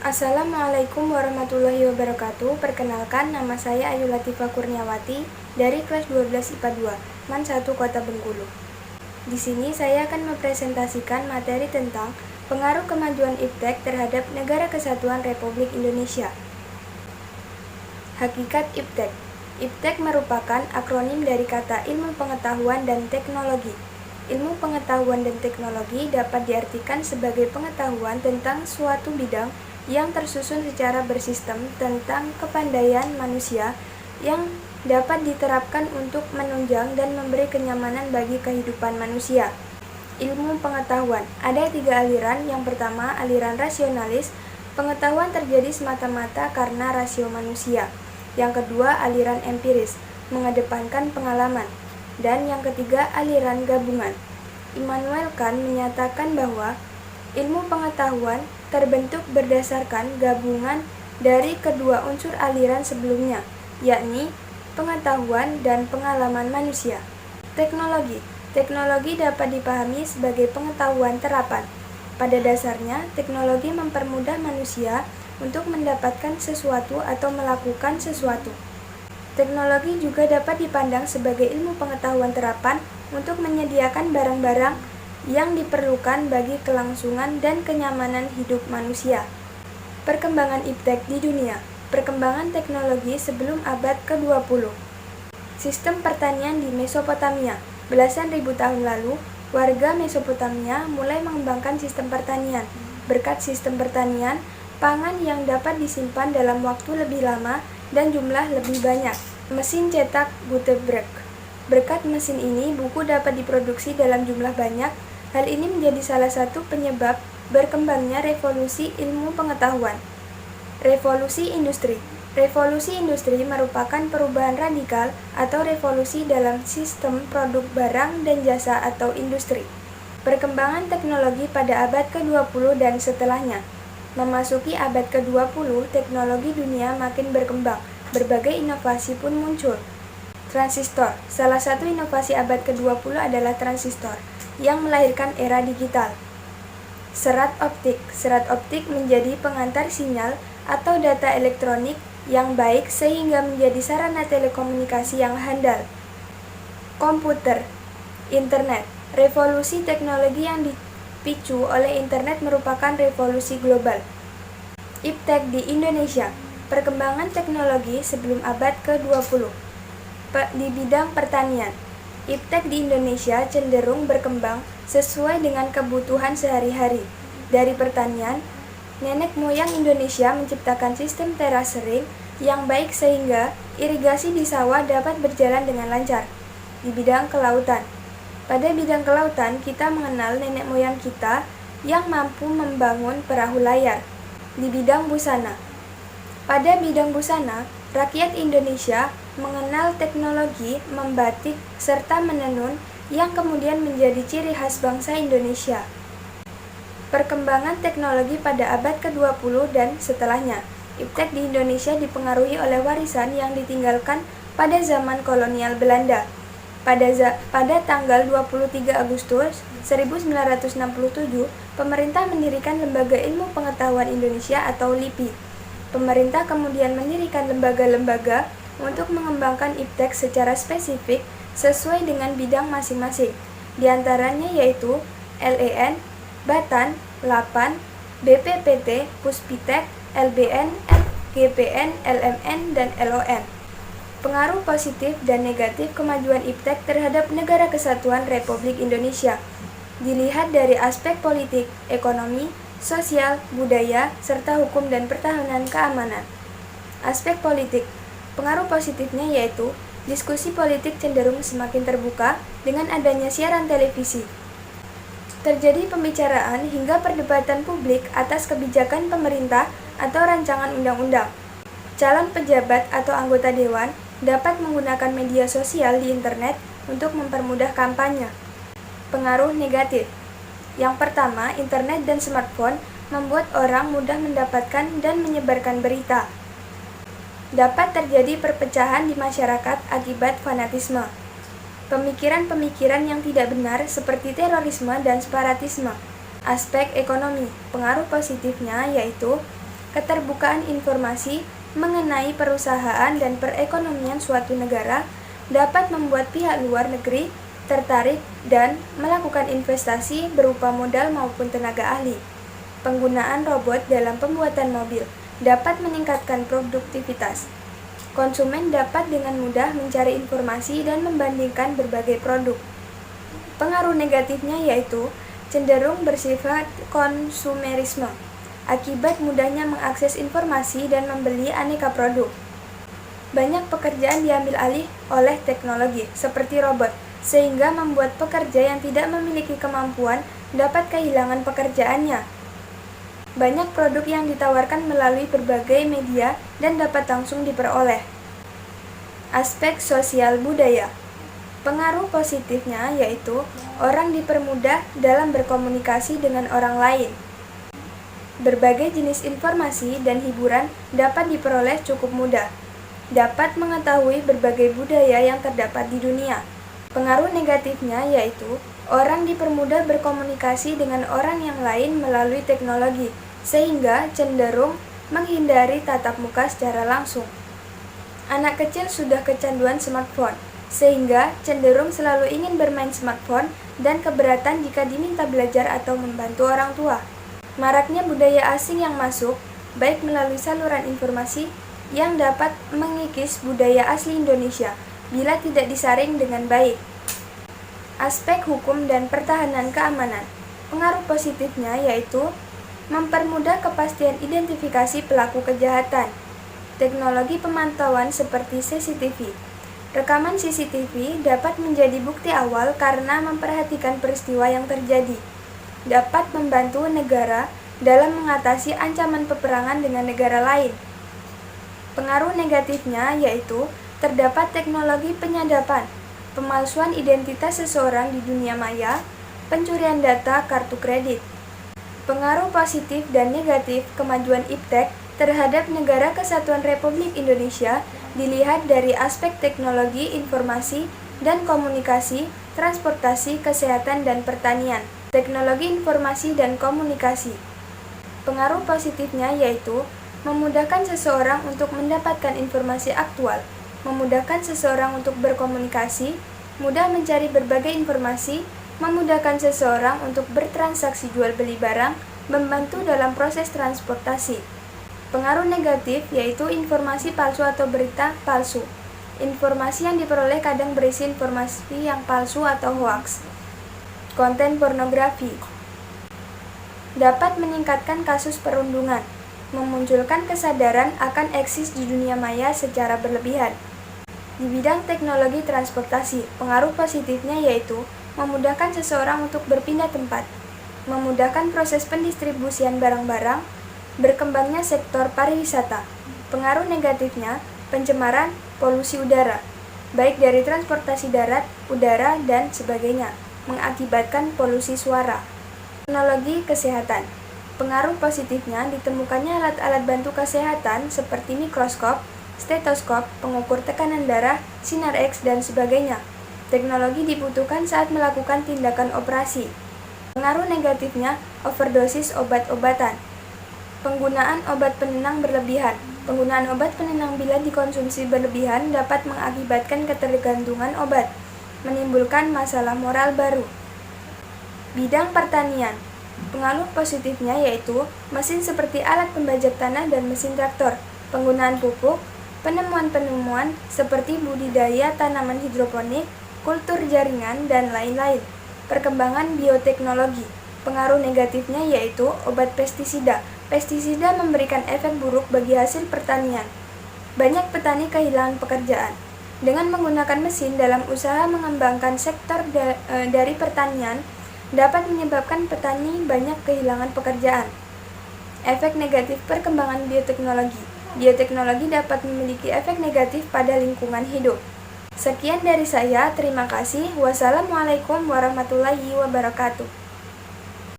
Assalamualaikum warahmatullahi wabarakatuh. Perkenalkan, nama saya Ayu Latifah Kurniawati dari kelas 12 IPA 2, MAN 1 Kota Bengkulu. Di sini saya akan mempresentasikan materi tentang pengaruh kemajuan iptek terhadap Negara Kesatuan Republik Indonesia. Hakikat iptek. Iptek merupakan akronim dari kata ilmu pengetahuan dan teknologi. Ilmu pengetahuan dan teknologi dapat diartikan sebagai pengetahuan tentang suatu bidang yang tersusun secara bersistem tentang kepandaian manusia yang dapat diterapkan untuk menunjang dan memberi kenyamanan bagi kehidupan manusia. Ilmu pengetahuan. Ada 3 aliran. Yang pertama, aliran rasionalis. Pengetahuan terjadi semata-mata karena rasio manusia. Yang kedua, aliran empiris, mengedepankan pengalaman. Dan yang ketiga, aliran gabungan. Immanuel Kant menyatakan bahwa ilmu pengetahuan terbentuk berdasarkan gabungan dari kedua unsur aliran sebelumnya, yakni pengetahuan dan pengalaman manusia. Teknologi. Teknologi dapat dipahami sebagai pengetahuan terapan. Pada dasarnya, teknologi mempermudah manusia untuk mendapatkan sesuatu atau melakukan sesuatu. Teknologi juga dapat dipandang sebagai ilmu pengetahuan terapan untuk menyediakan barang-barang yang diperlukan bagi kelangsungan dan kenyamanan hidup manusia. Perkembangan iptek di dunia. Perkembangan teknologi sebelum abad ke-20. Sistem pertanian di Mesopotamia. Belasan ribu tahun lalu, warga Mesopotamia mulai mengembangkan sistem pertanian. Berkat sistem pertanian, pangan yang dapat disimpan dalam waktu lebih lama dan jumlah lebih banyak. Mesin cetak Gutenberg. Berkat mesin ini, buku dapat diproduksi dalam jumlah banyak. Hal ini menjadi salah satu penyebab berkembangnya revolusi ilmu pengetahuan. Revolusi industri. Revolusi industri merupakan perubahan radikal atau revolusi dalam sistem produk barang dan jasa atau industri. Perkembangan teknologi pada abad ke-20 dan setelahnya. Memasuki abad ke-20, teknologi dunia makin berkembang. Berbagai inovasi pun muncul. Transistor. Salah satu inovasi abad ke-20 adalah transistor yang melahirkan era digital. Serat optik. Serat optik menjadi pengantar sinyal atau data elektronik yang baik sehingga menjadi sarana telekomunikasi yang handal. Komputer. Internet. Revolusi teknologi yang dipicu oleh internet merupakan revolusi global. Iptek di Indonesia. Perkembangan teknologi sebelum abad ke-20. Di bidang pertanian. Iptek di Indonesia cenderung berkembang sesuai dengan kebutuhan sehari-hari. Dari pertanian, nenek moyang Indonesia menciptakan sistem terasering yang baik sehingga irigasi di sawah dapat berjalan dengan lancar. Di bidang kelautan. Pada bidang kelautan, kita mengenal nenek moyang kita yang mampu membangun perahu layar. Di bidang busana. Pada bidang busana, rakyat Indonesia mengenal teknologi membatik serta menenun yang kemudian menjadi ciri khas bangsa Indonesia. Perkembangan teknologi pada abad ke-20 dan setelahnya. Iptek di Indonesia dipengaruhi oleh warisan yang ditinggalkan pada zaman kolonial Belanda. Pada tanggal 23 Agustus 1967, pemerintah mendirikan Lembaga Ilmu Pengetahuan Indonesia atau LIPI. Pemerintah kemudian mendirikan lembaga-lembaga untuk mengembangkan iptek secara spesifik sesuai dengan bidang masing-masing. Di antaranya yaitu LEN, Batan, LAPAN, BPPT, Puspitek, LBN, GPN, LMN, dan LON. Pengaruh positif dan negatif kemajuan iptek terhadap Negara Kesatuan Republik Indonesia dilihat dari aspek politik, ekonomi, sosial, budaya, serta hukum dan pertahanan keamanan. Aspek politik. Pengaruh positifnya yaitu diskusi politik cenderung semakin terbuka dengan adanya siaran televisi. Terjadi pembicaraan hingga perdebatan publik atas kebijakan pemerintah atau rancangan undang-undang. Calon pejabat atau anggota dewan dapat menggunakan media sosial di internet untuk mempermudah kampanye. Pengaruh negatif. Yang pertama, internet dan smartphone membuat orang mudah mendapatkan dan menyebarkan berita. Dapat terjadi perpecahan di masyarakat akibat fanatisme. Pemikiran-pemikiran yang tidak benar seperti terorisme dan separatisme. Aspek ekonomi. Pengaruh positifnya yaitu keterbukaan informasi mengenai perusahaan dan perekonomian suatu negara dapat membuat pihak luar negeri tertarik dan melakukan investasi berupa modal maupun tenaga ahli. Penggunaan robot dalam pembuatan mobil dapat meningkatkan produktivitas. Konsumen dapat dengan mudah mencari informasi dan membandingkan berbagai produk. Pengaruh negatifnya yaitu cenderung bersifat konsumerisme, akibat mudahnya mengakses informasi dan membeli aneka produk. Banyak pekerjaan diambil alih oleh teknologi, seperti robot, sehingga membuat pekerja yang tidak memiliki kemampuan dapat kehilangan pekerjaannya. Banyak produk yang ditawarkan melalui berbagai media dan dapat langsung diperoleh. Aspek sosial budaya. Pengaruh positifnya yaitu orang dipermudah dalam berkomunikasi dengan orang lain. Berbagai jenis informasi dan hiburan dapat diperoleh cukup mudah. Dapat mengetahui berbagai budaya yang terdapat di dunia. Pengaruh negatifnya yaitu orang dipermudah berkomunikasi dengan orang yang lain melalui teknologi, sehingga cenderung menghindari tatap muka secara langsung. Anak kecil sudah kecanduan smartphone, sehingga cenderung selalu ingin bermain smartphone dan keberatan jika diminta belajar atau membantu orang tua. Maraknya budaya asing yang masuk, baik melalui saluran informasi yang dapat mengikis budaya asli Indonesia bila tidak disaring dengan baik. Aspek hukum dan pertahanan keamanan. Pengaruh positifnya yaitu mempermudah kepastian identifikasi pelaku kejahatan. Teknologi pemantauan seperti CCTV. Rekaman CCTV dapat menjadi bukti awal karena memperhatikan peristiwa yang terjadi. Dapat membantu negara dalam mengatasi ancaman peperangan dengan negara lain. Pengaruh negatifnya yaitu terdapat teknologi penyadapan, pemalsuan identitas seseorang di dunia maya, pencurian data kartu kredit. Pengaruh positif dan negatif kemajuan iptek terhadap Negara Kesatuan Republik Indonesia dilihat dari aspek teknologi, informasi, dan komunikasi, transportasi, kesehatan, dan pertanian. Teknologi informasi dan komunikasi. Pengaruh positifnya yaitu memudahkan seseorang untuk mendapatkan informasi aktual, memudahkan seseorang untuk berkomunikasi, mudah mencari berbagai informasi, memudahkan seseorang untuk bertransaksi jual beli barang, membantu dalam proses transportasi. Pengaruh negatif yaitu informasi palsu atau berita palsu. Informasi yang diperoleh kadang berisi informasi yang palsu atau hoaks. Konten pornografi dapat meningkatkan kasus perundungan, memunculkan kesadaran akan eksis di dunia maya secara berlebihan. Di bidang teknologi transportasi, pengaruh positifnya yaitu memudahkan seseorang untuk berpindah tempat, memudahkan proses pendistribusian barang-barang, berkembangnya sektor pariwisata. Pengaruh negatifnya, pencemaran, polusi udara, baik dari transportasi darat, udara, dan sebagainya, mengakibatkan polusi suara. Teknologi kesehatan. Pengaruh positifnya ditemukannya alat-alat bantu kesehatan seperti mikroskop, stetoskop, pengukur tekanan darah, sinar X, dan sebagainya. Teknologi dibutuhkan saat melakukan tindakan operasi. Pengaruh negatifnya, overdosis obat-obatan. Penggunaan obat penenang berlebihan. Penggunaan obat penenang bila dikonsumsi berlebihan dapat mengakibatkan ketergantungan obat, menimbulkan masalah moral baru. Bidang pertanian. Pengaruh positifnya yaitu mesin seperti alat pembajak tanah dan mesin traktor, penggunaan pupuk, penemuan-penemuan seperti budidaya tanaman hidroponik, kultur jaringan, dan lain-lain. Perkembangan bioteknologi. Pengaruh negatifnya yaitu obat pestisida. Pestisida memberikan efek buruk bagi hasil pertanian. Banyak petani kehilangan pekerjaan. Dengan menggunakan mesin dalam usaha mengembangkan sektor dari pertanian, dapat menyebabkan petani banyak kehilangan pekerjaan. Efek negatif perkembangan bioteknologi. Bioteknologi dapat memiliki efek negatif pada lingkungan hidup. Sekian dari saya, terima kasih. Wassalamualaikum warahmatullahi wabarakatuh.